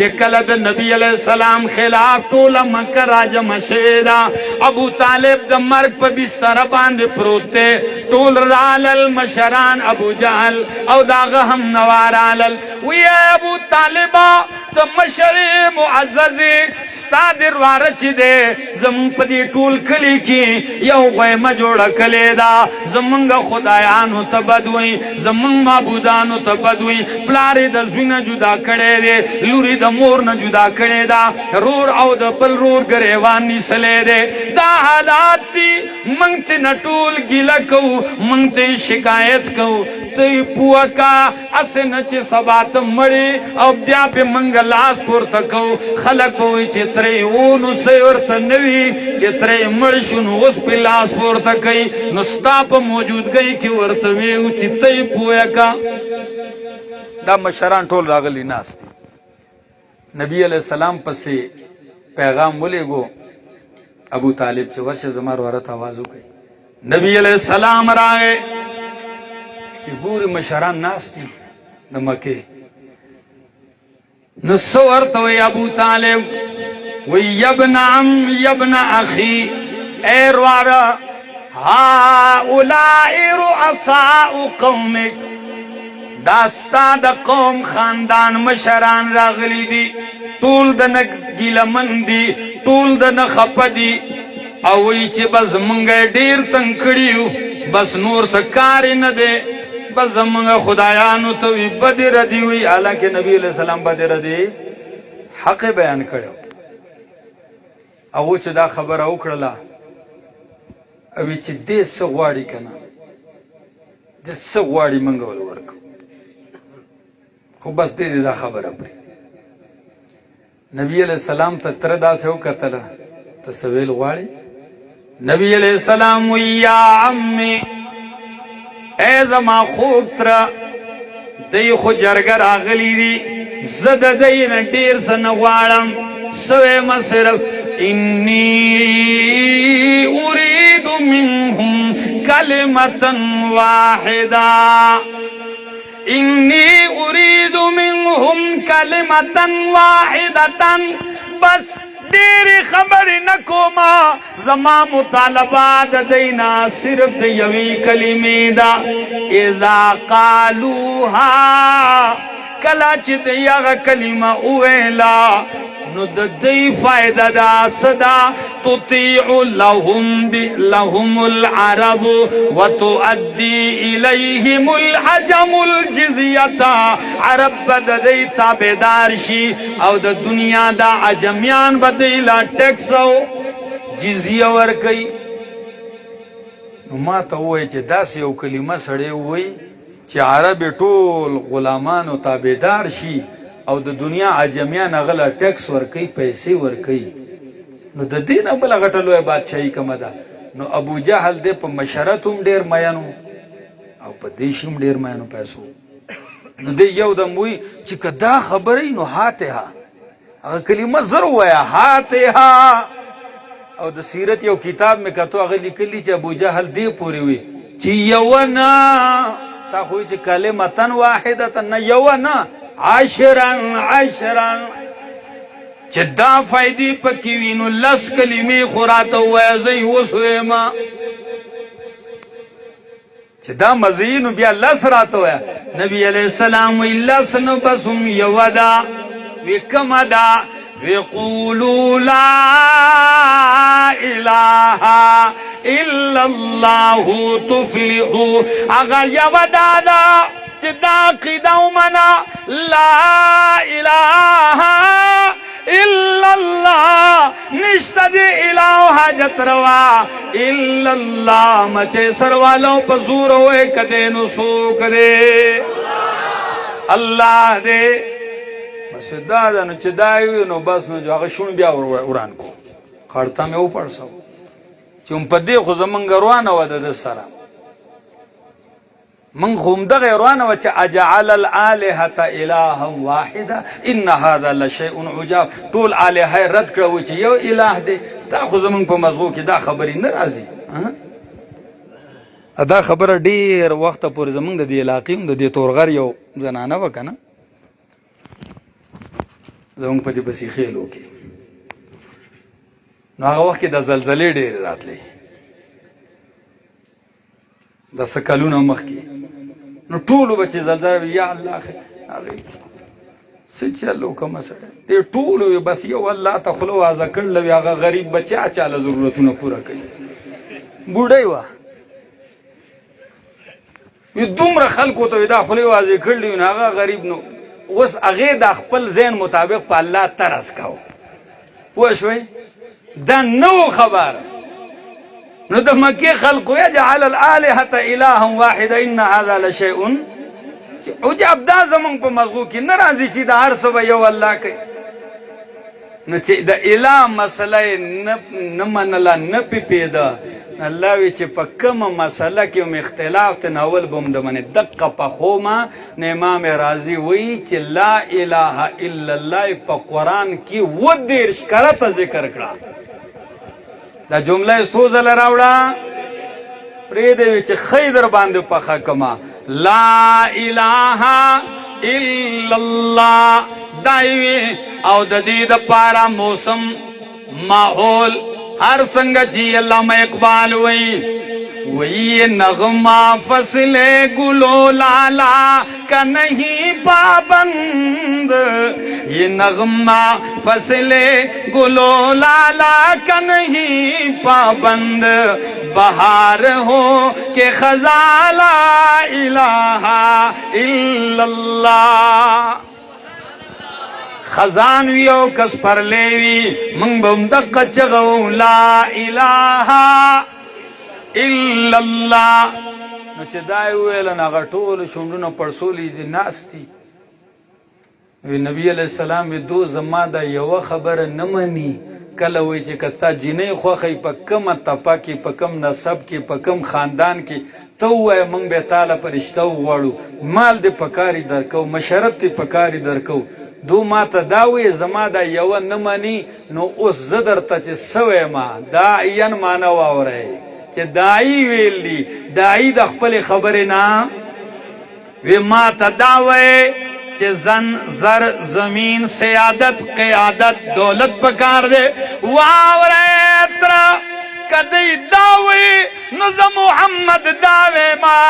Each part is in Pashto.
چې کله د نبی علیہ السلام خلاف ټول مکه راجمع شوې ده. ابو طالب د مرګ په بستر باندې پروت دی. ټول رالل مشران ابو جهل او داغه هم نوارالل. وی ابو طالبا ته مشر معزز ستا درواره چې دی زمونږ په دې ټول کلي کې یو غیمه جوړه کړې ده. زمونږ خدایانو ته بد وایي، زمونږ معبودانو ته بد وایي. پلار یې د زوی نه جدا کړی دی، لور یې د مور نه جدا کړې ده، رور او د بل رور ګریوان نیسلی دی. دا حالات دي، موږ ترې ټول ګیله کوو، موږ ته شکایت کوو. ته یې پوه کا هسې نه چې سبا ته مړې او بیا پې موږ لاس پورته کوو. خلک به وایي چې ترې و نو څه ورته نه وي، چې ترې مړ شو نو اوس پې لاس پورته کوي. نو ستا په موجودګۍ کې ورته ویو چې ته یې پوه کا. دا مشران ټول راغلي ناست دي. نبی علیہ السلام پسې پیغام ولېږو ابو طالب چې ورشه زما ورته آواز وکړي. نبی علیہ السلام راغی چې ګوري مشران ناست دي د مکې. نو څه ورته وایي ابو طالب؟ وی یبن عم یبن اخی، اے رواره هؤلاء رؤساء قومک، دا ستا د قوم خاندان مشران راغلی دي، ټول د نه ګیلمن دي، ټول د نه خفه دي. او وی چې بس مونږ ډېر تنګ کړي یو، بس نور څه کار یې نه دی، بس زمونږ خدایانو ته وي بدې ردي وي. حالانکه نبی علیہ السلام بدې ردي حق بیان کړو. او چې دا خبره وکړله او چې دې څه غواړي که نه، دې څه غواړي موږ ول ورکړو، خو بس دې دا خبره پرې. نبی علیہ السلام ته تره داسې وکتله، ته څه ویل غواړې؟ نبی علیہ السلام وی یا عمي، اے زما خوب تره، دی خو جرګه راغلی دي، زه د دی نه ډېر څه نه غواړم، څه ویمه صرف انی اريد منهم کلمة واحدة، انی اريد منهم کلمة واحدة. بس ډېرې خبرې نه کومه، زما مطالبه د دینا صرف د یوې کلمې ده. اذا قالوها، کله چې دی هغه کلمه وویله نو د دوی فایده ده څه ده؟ تطیع لهم العرب وتؤدي الیهم العجم الجزیة. عرب به د دوی تابعدار شي او د دنیا دا عجمیان به دوی لا ټیکس او جزیه ورکوي. نو ما ته ووایي چې داسې یو کلمه سړی ووایي چې عرب ټول غلامانو تابعدار شي او د دنیا عجمیان هغه له ټیکس ورکوي، پیسې ورکوي، نو د دې نه بله غټه لویه بادشاهي کومه ده؟ نو ابو جهل دی په مشرت هم ډېر مینو او په دې شي هم ډېر مینو پیسو. نو دی یو دم وایي چې که دا خبره نو هاتها، هغه کلمه زر ووایه هاتها. او د سیرت یو کتاب مې کتو، هغه لیکلي چې ابو جهل دې پورې وي چې یوه نه، تا خو چې کلمة واحدة نه، یوه نه، عشرا، چې دا فائدې پکې وي نو 10 کلمې خو راته ووایه، زه یې اوس ویمه. چې دا مزه نو بیا 10 راته ووایه. نبی علیہ السلام وی 10 نو بس هم یوه ده. وی کومه ده؟ وی قولوا لا اله الا الله تفلحوا. هغه یوه دا ده چې دا عقیده ومنه، لا اله الا الله، نشته دی الہ حاجت روا الا الله. مچې سروالو په زور وې کده نو څوک دی؟ الله دی. بس دا ده نو چې دا وي نو بس نو هغه شون بیا وران کو. خړته مې وپړسو چې په دې خو زمونږ روانه وه د سره، من خو همدغه روانه وه چې اجعل الالهة الها واحده ان هذا لشیء عجاب. ټول الهه رد کړه چې یو اله دی. دا خو زمونږ په مزغو کې دا خبرې نه راځي. دا خبره ډېر وخته پورې زمونږ د دې علاقې د دې تورغر یو زنانه وه که نه، زمونږ په دې بسې خیلو کې نو هغه وخت کې د زلزلې ډېرې راتلې د څه کلونه مخکې نو ټولو به چې زلزله وي یا الله هغې څه چل وکړمه سړی دې ټولو وي بس یو الله ته خوله وازه کړله وي هغه غریب به چا چاله ضرورتونه پوره کوي بوډۍ وه وي دومره خلکو ته وي دا خولې وازې کړلې وي نو هغه غریب نو اوس هغې د خپل ذهن مطابق په الله ترس کوو پوه شوئ دا نو خبر نو د مکې خلقو یجعل الالهة الها واحده ان هذا لشیء عجب دا زمونږ په مغزو کې نه راځي چې د هر څه به یو الله کوي نو چې د اله مسله یې نه منله نه پیپېده الله وی چې په کومه مسله کې هم اختلاف ته ناول به هم د منې دقه پخومه نو امام رازي وایي چې لا اله الا الله په قرآن کې 30 کرته ذکر کړه دا جمله یې څو ځله راوړه پرېږدی وي چې ښی در باندې پخه کما لا اله الا الله دا وي او د دې دپاره موسم ماحول ہر سنگچی علامہ اقبال وہی نغمہ فصل گلو لالا کا نہیں پابند یہ نغمہ فصل گلو لالا کا نہیں پابند بہار ہو کہ خزاں لا الہ الا اللہ خزان وی او کس پر لیوی منگ بم دقا چغو لا الہ الا اللہ نو چه دای ویلن اگر طول شمدون پرسولی دی ناستی وی نبی علیہ السلام وی دو زما دا یو خبر نمانی کله وی چې کتا جنې خوخی په کم تپا کی په کم نسب کی په کم خاندان کی تو وای منگ بے تعالی پرشتو غواړو مال دی پکاری درکو مشرت دی پکاری درکو دو ما ته دا وی زما دا یو نه مني نو اوس زه درته چې سوی ما داعین معنی واورئ چې داعی ویل دي داعی د خپلې خبرې نه وی ما ته دا وی چې زن زر زمین سیادت قیادت دولت پکار دے واورئ ترا کدی داوی نو زه محمد داوی ما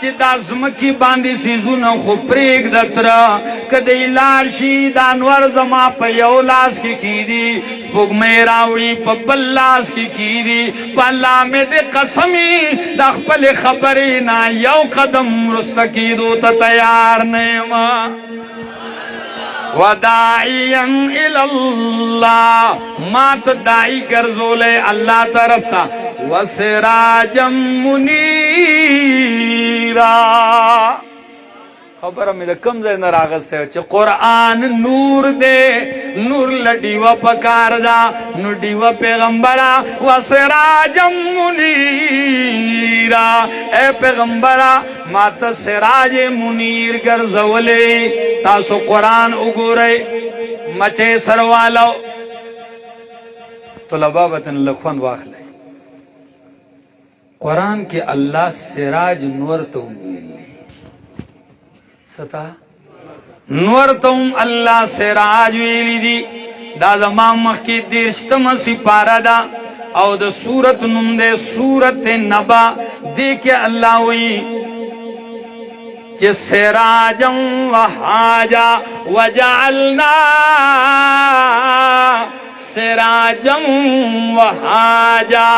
چې دا زمکی باندې سیزونه خو پرېږده تره کدی لاړ شي دا انور زما په یو لاس کې کیدي سپوږمۍ راوړي په بل لاس کې کیدي په الله مې د قسمي د خپلې خبرې نه یو قدم وروسته کیدو ته تیار نه یم وداعیا الاللہ ما تدائی گرزولے اللہ طرف تا وسراجا منیرا خبر میں کم زی نراغست ہے چھ قرآن نور دے نور لڈیوہ پکار دا نور ڈیوہ پیغمبرہ وسراجا منیرا اے پیغمبرہ ماتا سراج منیر گرزولے تاسو قرآن اگورے مچے سروالو طلباء بطن لکھون واخلے قرآن کے اللہ سراج نور تو ویلی ستا نور تو اللہ سراج ویلی دی دا زمان مخی دیرشتم سپارہ دا او دا سورت نم دے سورت نبا دیکھے اللہ وی سراجا وحاجا وجعلنا سراجا وحاجا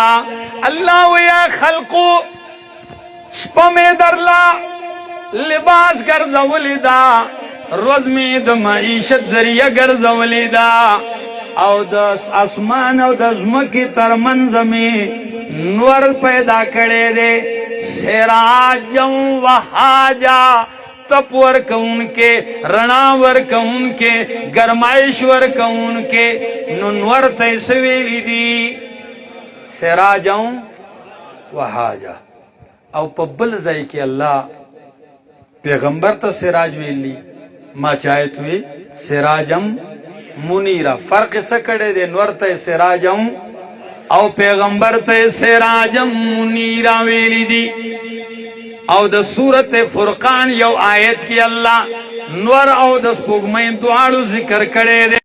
اللہ ویا خلقو شپمی درلا لباس گرزولی دا رزمی دا معیشت ذریعہ گرزولی دا او دا اسمان او دا زمکی ترمنز میں نور پیدا کرے دے سراجا وحاجا تپ ورک ان کے رنا ورک ان کے گرمائش ورک ان کے ننور تیسویلی دی سراجا وحاجا او پبل زائی کہ اللہ پیغمبر تا سراج ویلی ما چاہت ہوئی سراجا منیرا فرق سکڑے دے نور تا سراجا او پیغمبر تے سراجا منیرا ویلی دی او دا سورت فرقان یو آیت کی اللہ نور او د سپوږمۍ دواړو ذکر کړي دي